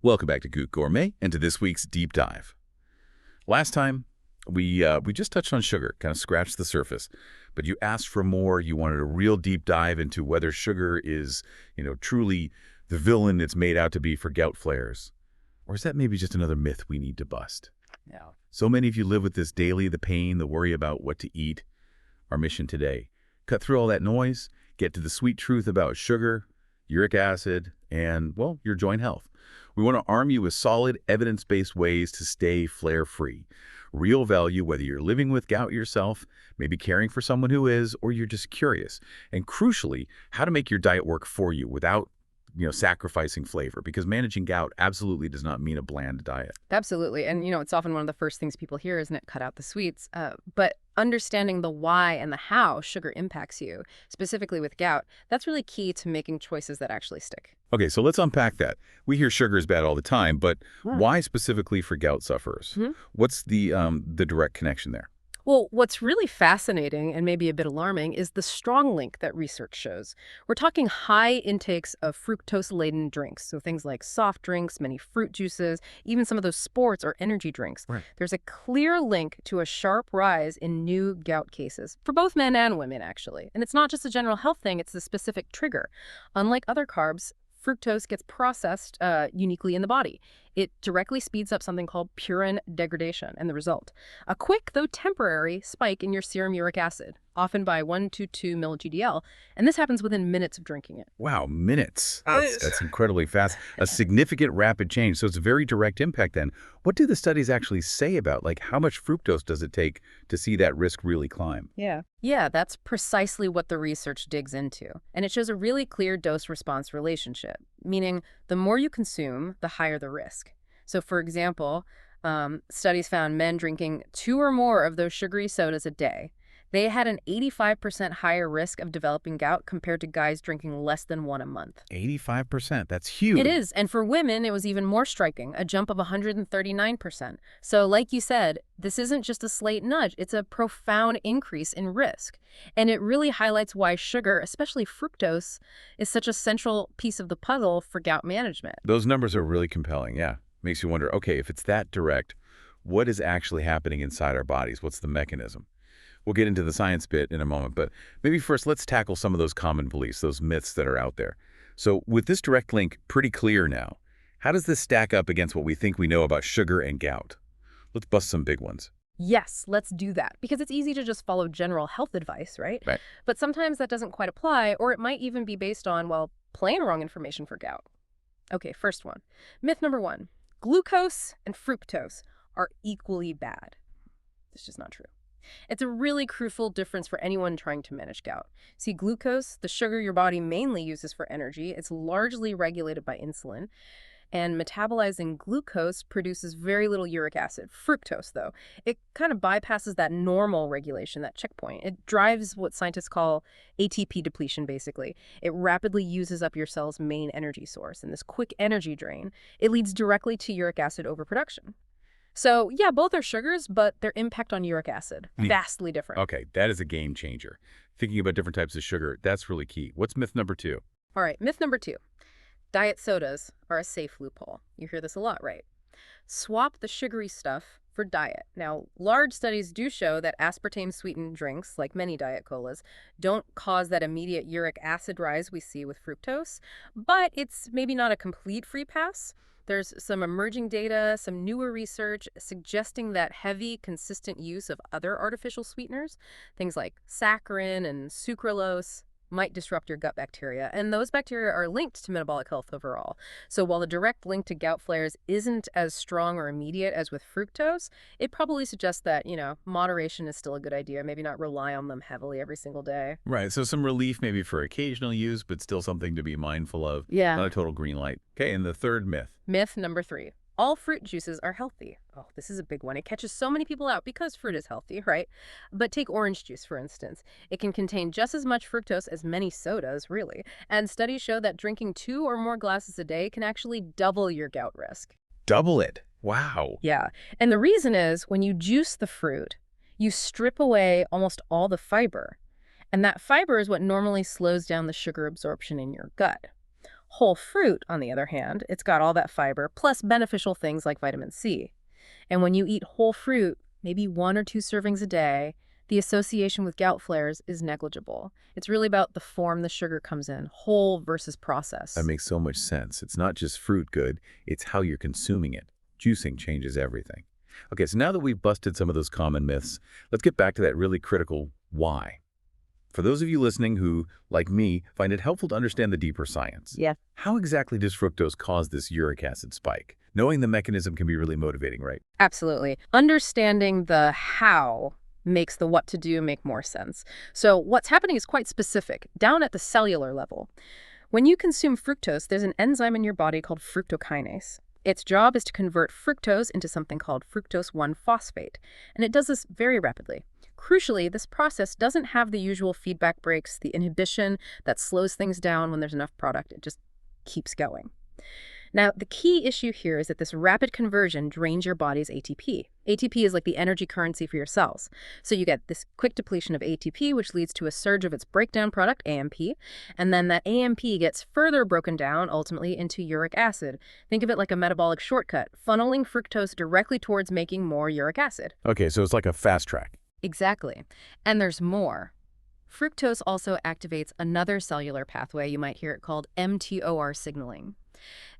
Welcome back to Gout Gourmet and to this week's deep dive. Last time, we just touched on sugar, kind of scratched the surface, but you asked for more. You wanted a real deep dive into whether sugar is, truly the villain it's made out to be for gout flares. Or is that maybe just another myth we need to bust? Yeah. So many of you live with this daily, the pain, the worry about what to eat. Our mission today, cut through all that noise, get to the sweet truth about sugar, uric acid, and, well, your joint health. We want to arm you with solid, evidence-based ways to stay flare-free. Real value, whether you're living with gout yourself, maybe caring for someone who is, or you're just curious. And crucially, how to make your diet work for you without, sacrificing flavor. Because managing gout absolutely does not mean a bland diet. Absolutely. And, it's often one of the first things people hear, isn't it? Cut out the sweets. But understanding the why and the how sugar impacts you, specifically with gout, that's really key to making choices that actually stick. Okay, so let's unpack that. We hear sugar is bad all the time, but why specifically for gout sufferers? What's the direct connection there? Well, what's really fascinating and maybe a bit alarming is the strong link that research shows. We're talking high intakes of fructose-laden drinks, so things like soft drinks, many fruit juices, even some of those sports or energy drinks. Right. There's a clear link to a sharp rise in new gout cases, for both men and women, actually. And it's not just a general health thing, it's a specific trigger. Unlike other carbs, fructose gets processed uniquely in the body. It directly speeds up something called purine degradation, and the result, a quick, though temporary, spike in your serum uric acid, often by 1 to 2 mg/dL, and this happens within minutes of drinking it. Wow, minutes. That's incredibly fast. A significant rapid change, so it's a very direct impact then. What do the studies actually say about, how much fructose does it take to see that risk really climb? Yeah, that's precisely what the research digs into. And it shows a really clear dose-response relationship, meaning the more you consume, the higher the risk. So, for example, studies found men drinking 2 or more of those sugary sodas a day. They had an 85% higher risk of developing gout compared to guys drinking less than 1 a month. 85%, that's huge. It is, and for women, it was even more striking, a jump of 139%. So like you said, this isn't just a slight nudge, it's a profound increase in risk. And it really highlights why sugar, especially fructose, is such a central piece of the puzzle for gout management. Those numbers are really compelling, yeah. Makes you wonder, okay, if it's that direct, what is actually happening inside our bodies? What's the mechanism? We'll get into the science bit in a moment, but maybe first let's tackle some of those common beliefs, those myths that are out there. So with this direct link pretty clear now, how does this stack up against what we think we know about sugar and gout? Let's bust some big ones. Yes, let's do that, because it's easy to just follow general health advice, right? Right. But sometimes that doesn't quite apply, or it might even be based on, plain wrong information for gout. Okay, first one. Myth number 1. Glucose and fructose are equally bad. It's just not true. It's a really crucial difference for anyone trying to manage gout. See, glucose, the sugar your body mainly uses for energy, it's largely regulated by insulin. And metabolizing glucose produces very little uric acid. Fructose, though, it kind of bypasses that normal regulation, that checkpoint. It drives what scientists call ATP depletion, basically. It rapidly uses up your cell's main energy source. And this quick energy drain, it leads directly to uric acid overproduction. So, yeah, both are sugars, but their impact on uric acid, vastly different. Okay, that is a game changer. Thinking about different types of sugar, that's really key. What's myth number 2? All right, myth number 2. Diet sodas are a safe loophole. You hear this a lot, right? Swap the sugary stuff for diet. Now, large studies do show that aspartame-sweetened drinks, like many diet colas, don't cause that immediate uric acid rise we see with fructose, but it's maybe not a complete free pass. There's some emerging data, some newer research suggesting that heavy, consistent use of other artificial sweeteners, things like saccharin and sucralose, might disrupt your gut bacteria, and those bacteria are linked to metabolic health overall. So while the direct link to gout flares isn't as strong or immediate as with fructose, it probably suggests that, moderation is still a good idea, maybe not rely on them heavily every single day. Right, so some relief maybe for occasional use, but still something to be mindful of. Yeah. Not a total green light. Okay, and the third myth. Myth number 3. All fruit juices are healthy. Oh, this is a big one. It catches so many people out because fruit is healthy, right? But take orange juice, for instance. It can contain just as much fructose as many sodas, really. And studies show that drinking 2 or more glasses a day can actually double your gout risk. Double it? Wow. Yeah. And the reason is when you juice the fruit, you strip away almost all the fiber. And that fiber is what normally slows down the sugar absorption in your gut. Whole fruit, on the other hand, it's got all that fiber, plus beneficial things like vitamin C. And when you eat whole fruit, maybe 1 or 2 servings a day, the association with gout flares is negligible. It's really about the form the sugar comes in, whole versus That processed. makes so much sense. It's not just fruit good, it's how you're consuming it. Juicing changes everything. Okay, so now that we've busted some of those common myths, let's get back to that really critical why. For those of you listening who, like me, find it helpful to understand the deeper science, Yeah. how exactly does fructose cause this uric acid spike? Knowing the mechanism can be really motivating, right? Absolutely. Understanding the how makes the what to do make more sense. So what's happening is quite specific, down at the cellular level. When you consume fructose, there's an enzyme in your body called fructokinase. Its job is to convert fructose into something called fructose 1-phosphate, and it does this very rapidly. Crucially, this process doesn't have the usual feedback breaks, the inhibition that slows things down when there's enough product. It just keeps going. Now, the key issue here is that this rapid conversion drains your body's ATP. ATP is like the energy currency for your cells. So you get this quick depletion of ATP, which leads to a surge of its breakdown product, AMP, and then that AMP gets further broken down, ultimately, into uric acid. Think of it like a metabolic shortcut, funneling fructose directly towards making more uric acid. Okay, so it's like a fast track. Exactly. And there's more. Fructose also activates another cellular pathway, you might hear it called mTOR signaling.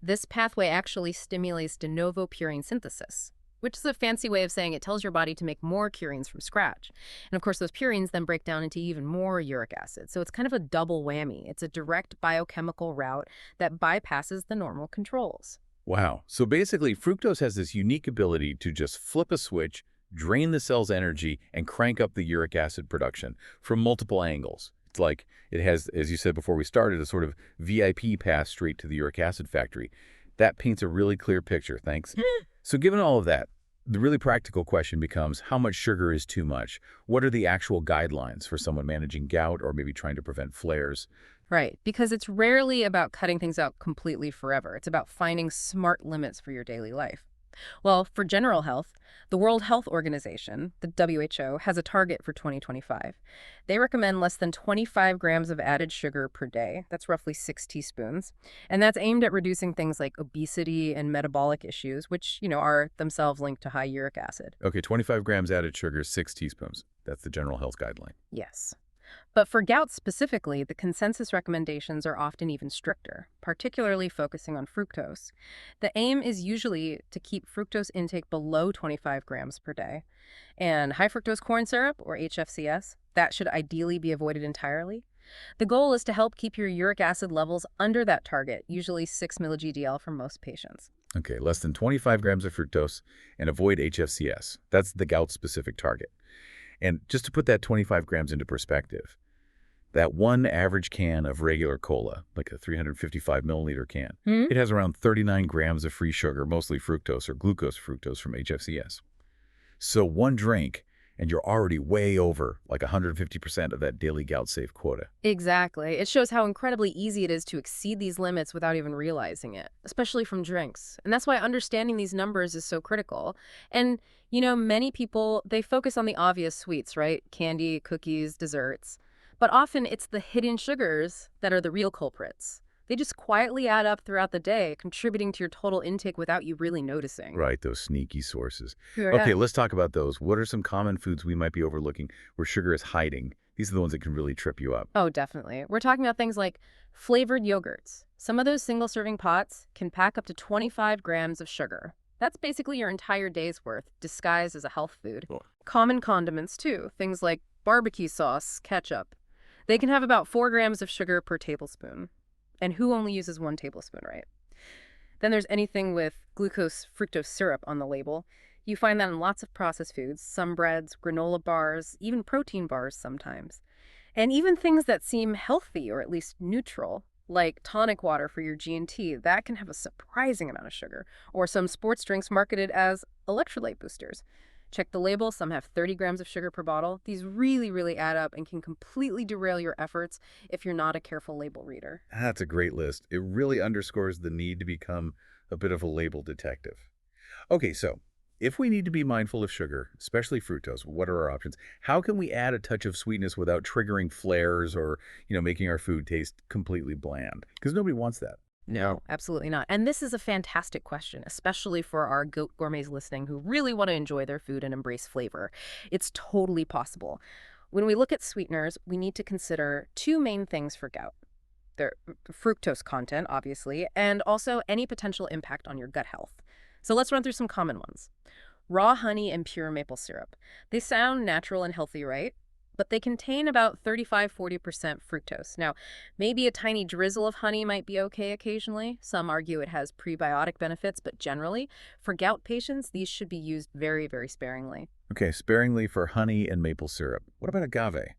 This pathway actually stimulates de novo purine synthesis, which is a fancy way of saying it tells your body to make more purines from scratch. And of course, those purines then break down into even more uric acid. So it's kind of a double whammy. It's a direct biochemical route that bypasses the normal controls. Wow. So basically, fructose has this unique ability to just flip a switch, drain the cell's energy, and crank up the uric acid production from multiple angles. It's like it has, as you said before we started, a sort of VIP pass straight to the uric acid factory. That paints a really clear picture, thanks. So given all of that, the really practical question becomes, how much sugar is too much? What are the actual guidelines for someone managing gout or maybe trying to prevent flares? Right, because it's rarely about cutting things out completely forever. It's about finding smart limits for your daily life. Well, for general health, the World Health Organization, the WHO, has a target for 2025. They recommend less than 25 grams of added sugar per day. That's roughly 6 teaspoons. And that's aimed at reducing things like obesity and metabolic issues, which, are themselves linked to high uric acid. Okay, 25 grams added sugar, 6 teaspoons. That's the general health guideline. Yes. But for gout specifically, the consensus recommendations are often even stricter, particularly focusing on fructose. The aim is usually to keep fructose intake below 25 grams per day. And high fructose corn syrup, or HFCS, that should ideally be avoided entirely. The goal is to help keep your uric acid levels under that target, usually 6 milli-GDL for most patients. Okay, less than 25 grams of fructose and avoid HFCS. That's the gout-specific target. And just to put that 25 grams into perspective, that one average can of regular cola, like a 355 milliliter can, it has around 39 grams of free sugar, mostly fructose or glucose fructose from HFCS. So one drink, and you're already way over like 150% of that daily gout-safe quota. Exactly. It shows how incredibly easy it is to exceed these limits without even realizing it, especially from drinks. And that's why understanding these numbers is so critical. And, many people, they focus on the obvious sweets, right? Candy, cookies, desserts. But often it's the hidden sugars that are the real culprits. They just quietly add up throughout the day, contributing to your total intake without you really noticing. Right, those sneaky sources. Yeah. Okay, let's talk about those. What are some common foods we might be overlooking where sugar is hiding? These are the ones that can really trip you up. Oh, definitely. We're talking about things like flavored yogurts. Some of those single-serving pots can pack up to 25 grams of sugar. That's basically your entire day's worth, disguised as a health food. Cool. Common condiments, too. Things like barbecue sauce, ketchup. They can have about 4 grams of sugar per tablespoon. And who only uses 1 tablespoon, right? Then there's anything with glucose fructose syrup on the label. You find that in lots of processed foods, some breads, granola bars, even protein bars sometimes. And even things that seem healthy or at least neutral, like tonic water for your G&T, that can have a surprising amount of sugar. Or some sports drinks marketed as electrolyte boosters. Check the label, some have 30 grams of sugar per bottle. These really, really add up and can completely derail your efforts if you're not a careful label reader. That's a great list. It really underscores the need to become a bit of a label detective. Okay, so if we need to be mindful of sugar, especially fructose, what are our options? How can we add a touch of sweetness without triggering flares or, making our food taste completely bland? Because nobody wants that. No, absolutely not. And this is a fantastic question, especially for our goat gourmets listening who really want to enjoy their food and embrace flavor. It's totally possible. When we look at sweeteners, we need to consider two main things for gout. Their fructose content, obviously, and also any potential impact on your gut health. So let's run through some common ones. Raw honey and pure maple syrup. They sound natural and healthy, right? But they contain about 35–40% fructose. Now, maybe a tiny drizzle of honey might be okay occasionally. Some argue it has prebiotic benefits, but generally, for gout patients, these should be used very, very sparingly. Okay, sparingly for honey and maple syrup. What about agave?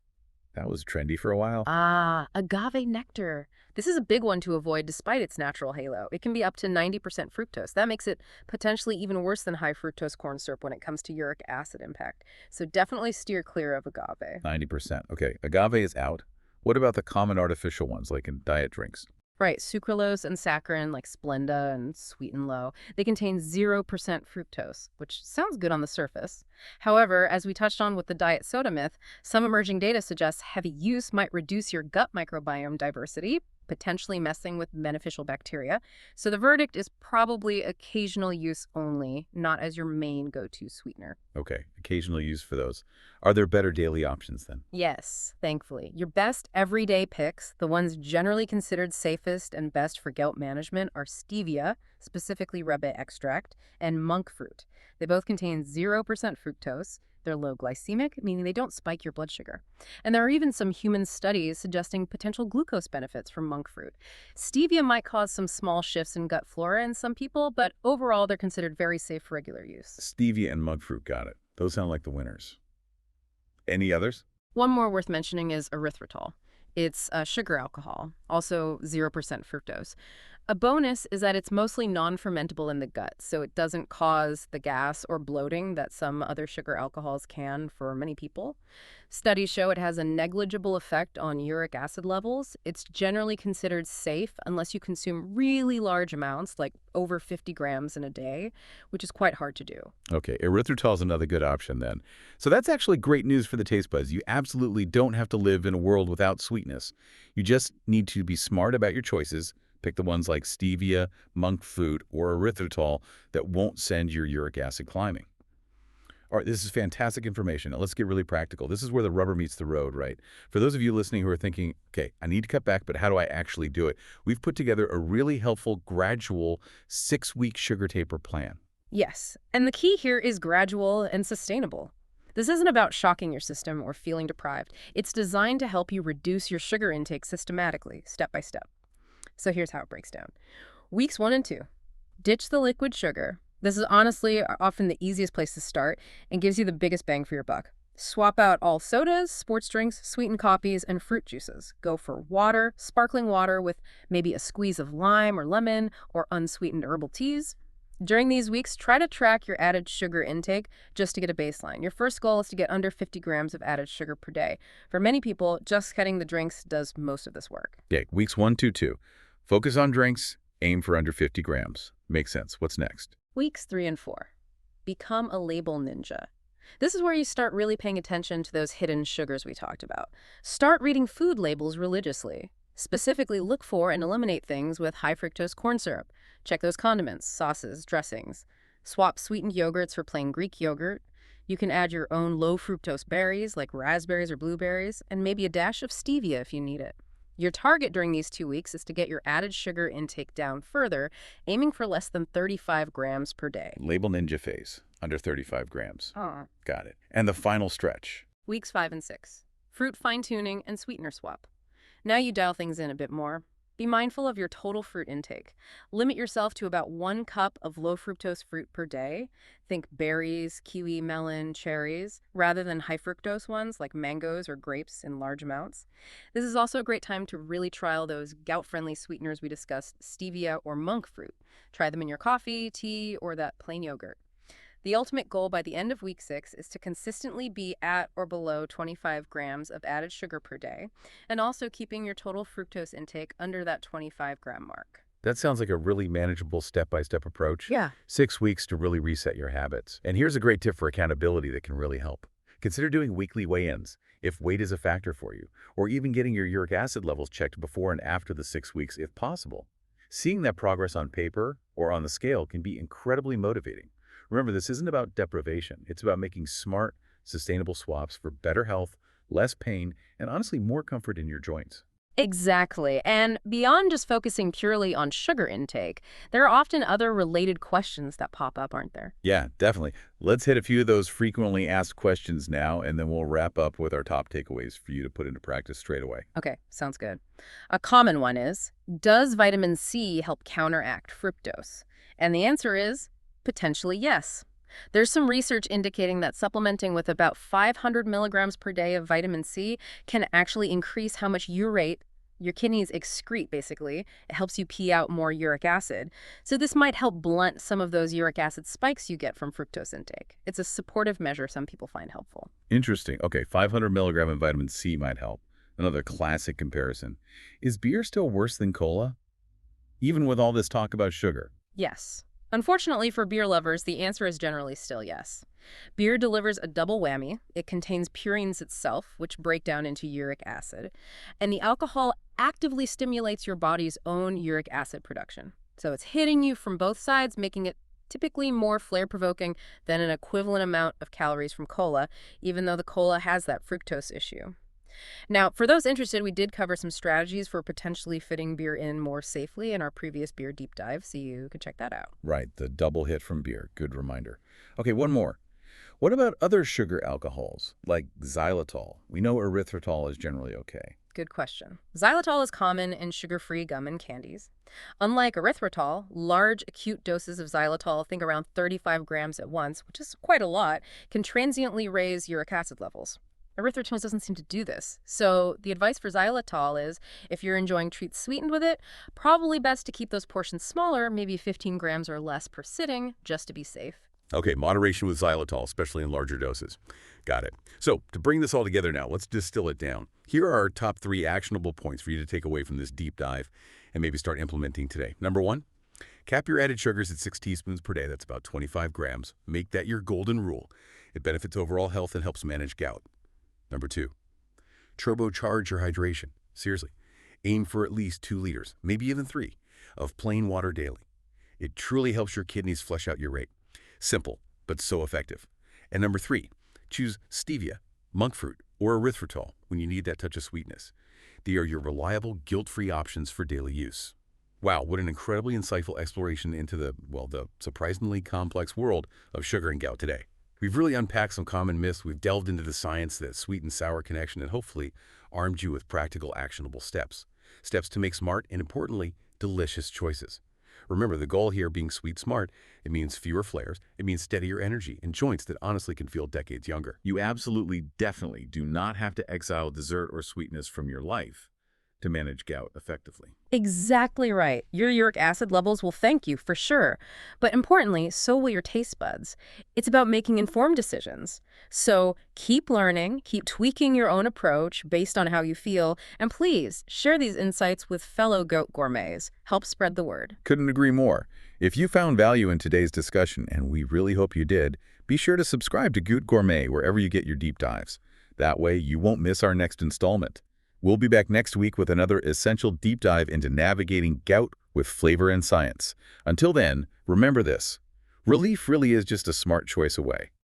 That was trendy for a while. Ah, agave nectar. This is a big one to avoid despite its natural halo. It can be up to 90% fructose. That makes it potentially even worse than high fructose corn syrup when it comes to uric acid impact. So definitely steer clear of agave. 90%. Okay, agave is out. What about the common artificial ones, like in diet drinks? Right, sucralose and saccharin like Splenda and Sweet and Low, they contain 0% fructose, which sounds good on the surface. However, as we touched on with the diet soda myth, some emerging data suggests heavy use might reduce your gut microbiome diversity, potentially messing with beneficial bacteria. So the verdict is probably occasional use only, not as your main go-to sweetener. Okay, occasional use for those. Are there better daily options then? Yes, thankfully. Your best everyday picks, the ones generally considered safest and best for gout management, are stevia, specifically rebe extract, and monk fruit. They both contain 0% fructose. They're low glycemic, meaning they don't spike your blood sugar. And there are even some human studies suggesting potential glucose benefits from monk fruit. Stevia might cause some small shifts in gut flora in some people, but overall they're considered very safe for regular use. Stevia and monk fruit, got it. Those sound like the winners. Any others? One more worth mentioning is erythritol. It's a sugar alcohol, also 0% fructose. A bonus is that it's mostly non-fermentable in the gut, so it doesn't cause the gas or bloating that some other sugar alcohols can for many people. Studies show it has a negligible effect on uric acid levels. It's generally considered safe unless you consume really large amounts, like over 50 grams in a day, which is quite hard to do. Okay, erythritol is another good option then. So that's actually great news for the taste buds. You absolutely don't have to live in a world without sweetness. You just need to be smart about your choices. Pick the ones like stevia, monk fruit, or erythritol that won't send your uric acid climbing. All right, this is fantastic information. Now let's get really practical. This is where the rubber meets the road, right? For those of you listening who are thinking, okay, I need to cut back, but how do I actually do it? We've put together a really helpful, gradual 6-week sugar taper plan. Yes, and the key here is gradual and sustainable. This isn't about shocking your system or feeling deprived. It's designed to help you reduce your sugar intake systematically, step by step. So here's how it breaks down. Weeks 1 and 2, ditch the liquid sugar. This is honestly often the easiest place to start and gives you the biggest bang for your buck. Swap out all sodas, sports drinks, sweetened coffees, and fruit juices. Go for water, sparkling water with maybe a squeeze of lime or lemon or unsweetened herbal teas. During these weeks, try to track your added sugar intake just to get a baseline. Your first goal is to get under 50 grams of added sugar per day. For many people, just cutting the drinks does most of this work. Okay, weeks 1 to 2. Focus on drinks, aim for under 50 grams. Makes sense. What's next? Weeks 3 and 4. Become a label ninja. This is where you start really paying attention to those hidden sugars we talked about. Start reading food labels religiously. Specifically, look for and eliminate things with high fructose corn syrup. Check those condiments, sauces, dressings. Swap sweetened yogurts for plain Greek yogurt. You can add your own low fructose berries like raspberries or blueberries, and maybe a dash of stevia if you need it. Your target during these 2 weeks is to get your added sugar intake down further, aiming for less than 35 grams per day. Label ninja phase, under 35 grams. Oh. Got it. And the final stretch. Weeks 5 and 6. Fruit fine-tuning and sweetener swap. Now you dial things in a bit more. Be mindful of your total fruit intake. Limit yourself to about 1 cup of low fructose fruit per day. Think berries, kiwi, melon, cherries, rather than high fructose ones like mangoes or grapes in large amounts. This is also a great time to really trial those gout-friendly sweeteners we discussed, stevia or monk fruit. Try them in your coffee, tea, or that plain yogurt. The ultimate goal by the end of week 6 is to consistently be at or below 25 grams of added sugar per day, and also keeping your total fructose intake under that 25-gram mark. That sounds like a really manageable step-by-step approach. Yeah. 6 weeks to really reset your habits. And here's a great tip for accountability that can really help. Consider doing weekly weigh-ins if weight is a factor for you, or even getting your uric acid levels checked before and after the 6 weeks if possible. Seeing that progress on paper or on the scale can be incredibly motivating. Remember, this isn't about deprivation. It's about making smart, sustainable swaps for better health, less pain, and honestly, more comfort in your joints. Exactly. And beyond just focusing purely on sugar intake, there are often other related questions that pop up, aren't there? Yeah, definitely. Let's hit a few of those frequently asked questions now, and then we'll wrap up with our top takeaways for you to put into practice straight away. Okay, sounds good. A common one is, does vitamin C help counteract fructose? And the answer is potentially yes. There's some research indicating that supplementing with about 500 milligrams per day of vitamin C can actually increase how much urate your kidneys excrete, basically. It helps you pee out more uric acid. So this might help blunt some of those uric acid spikes you get from fructose intake. It's a supportive measure some people find helpful. Interesting. Okay, 500 milligram of vitamin C might help. Another classic comparison. Is beer still worse than cola? Even with all this talk about sugar? Yes. Unfortunately for beer lovers, the answer is generally still yes. Beer delivers a double whammy. It contains purines itself, which break down into uric acid, and the alcohol actively stimulates your body's own uric acid production. So it's hitting you from both sides, making it typically more flare-provoking than an equivalent amount of calories from cola, even though the cola has that fructose issue. Now, for those interested, we did cover some strategies for potentially fitting beer in more safely in our previous beer deep dive, so you can check that out. Right, the double hit from beer. Good reminder. Okay, one more. What about other sugar alcohols, like xylitol? We know erythritol is generally okay. Good question. Xylitol is common in sugar-free gum and candies. Unlike erythritol, large acute doses of xylitol, think around 35 grams at once, which is quite a lot, can transiently raise uric acid levels. Erythritol doesn't seem to do this. So the advice for xylitol is, if you're enjoying treats sweetened with it, probably best to keep those portions smaller, maybe 15 grams or less per sitting, just to be safe. Okay, moderation with xylitol, especially in larger doses. Got it. So, to bring this all together now, let's distill it down. Here are our top 3 actionable points for you to take away from this deep dive and maybe start implementing today. Number 1, cap your added sugars at 6 teaspoons per day. That's about 25 grams. Make that your golden rule. It benefits overall health and helps manage gout. Number 2, turbocharge your hydration. Seriously, aim for at least 2 liters, maybe even 3, of plain water daily. It truly helps your kidneys flush out urate. Simple, but so effective. And number 3, choose stevia, monk fruit, or erythritol when you need that touch of sweetness. They are your reliable, guilt-free options for daily use. Wow, what an incredibly insightful exploration into the surprisingly complex world of sugar and gout today. We've really unpacked some common myths, we've delved into the science, that sweet and sour connection, and hopefully armed you with practical, actionable steps. Steps to make smart and, importantly, delicious choices. Remember, the goal here being sweet smart, it means fewer flares, it means steadier energy and joints that honestly can feel decades younger. You absolutely, definitely do not have to exile dessert or sweetness from your life to manage gout effectively. Exactly right. Your uric acid levels will thank you for sure. But importantly, so will your taste buds. It's about making informed decisions. So keep learning, keep tweaking your own approach based on how you feel, and please share these insights with fellow goat gourmets. Help spread the word. Couldn't agree more. If you found value in today's discussion, and we really hope you did, be sure to subscribe to Gout Gourmet wherever you get your deep dives. That way, you won't miss our next installment. We'll be back next week with another essential deep dive into navigating gout with flavor and science. Until then, remember this: relief really is just a smart choice away.